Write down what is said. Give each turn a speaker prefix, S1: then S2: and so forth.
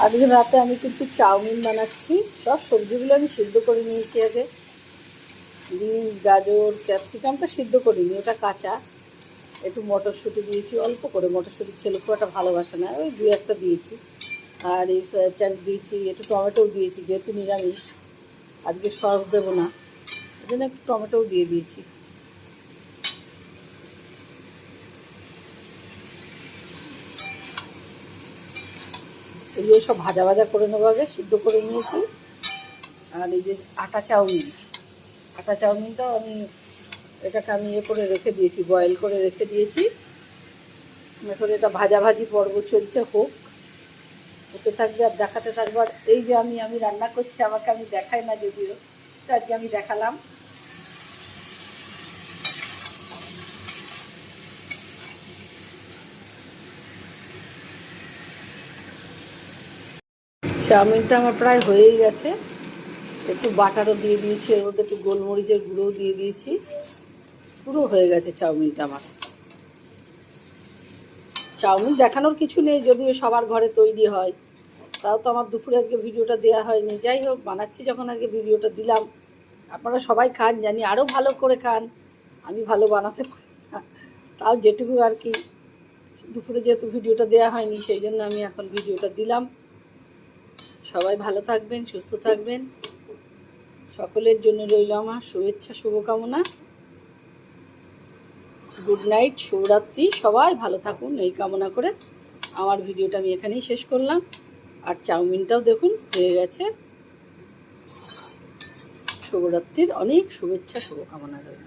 S1: আজকে রাতে আমি কিন্তু চাউমিন বানাচ্ছি। সব সবজিগুলো আমি সিদ্ধ করে নিয়েছি আগে। বিনস, গাজর, ক্যাপসিকামটা সিদ্ধ করিনি, ওটা কাঁচা। একটু মটরশুঁটি দিয়েছি, অল্প করে। মটরশুঁটি ছেলে খুব একটা ভালোবাসে না, ওই 2-1টা দিয়েছি। আর এই সয়া চাংস দিয়েছি, একটু টমেটোও দিয়েছি, যেহেতু নিরামিষ আজকে সস দেবো না, এই জন্য একটু টমেটোও দিয়ে দিয়েছি। এগুলো সব ভাজা ভাজা করে নেবো, আগে সিদ্ধ করে নিয়েছি। আর এই যে আটা চাউমিন, আটা চাউমিনটাও এটাকে আমি করে রেখে দিয়েছি, বয়েল করে রেখে দিয়েছি। এখন এটা ভাজাভাজি পর্ব চলছে, হতে থাকবে আর দেখাতে থাকবে। আর এই যে আমি রান্না করছি, আমাকে আমি দেখাই না যদিও, তো আজকে আমি দেখালাম। চাউমিনটা আমার প্রায় হয়েই গেছে। একটু বাটারও দিয়ে দিয়েছি, এর মধ্যে একটু গোলমরিচের গুঁড়োও দিয়ে দিয়েছি। পুরো হয়ে গেছে চাউমিনটা আমার। চাউমিন দেখানোর কিছু নেই, যদিও সবার ঘরে তৈরি হয়। তাও তো আমার দুপুরে আজকে ভিডিওটা দেওয়া হয়নি। যাই হোক, বানাচ্ছি যখন আজকে ভিডিওটা দিলাম। আপনারা সবাই খান জানি, আরও ভালো করে খান। আমি ভালো বানাতে পারি না, তাও যেটুকু আর কি। দুপুরে যেহেতু ভিডিওটা দেওয়া হয়নি, সেই জন্য আমি এখন ভিডিওটা দিলাম। সবাই ভালো থাকবেন, সুস্থ থাকবেন। সকলের জন্য রইল আমার শুভেচ্ছা, শুভকামনা। গুড নাইট, শুভরাত্রি। সবাই ভালো থাকুন এই কামনা করে আমার ভিডিওটা আমি এখানেই শেষ করলাম। আর চাউমিনটাও দেখুন হয়ে গেছে। শুভরাত্রির অনেক শুভেচ্ছা, শুভকামনা রইল।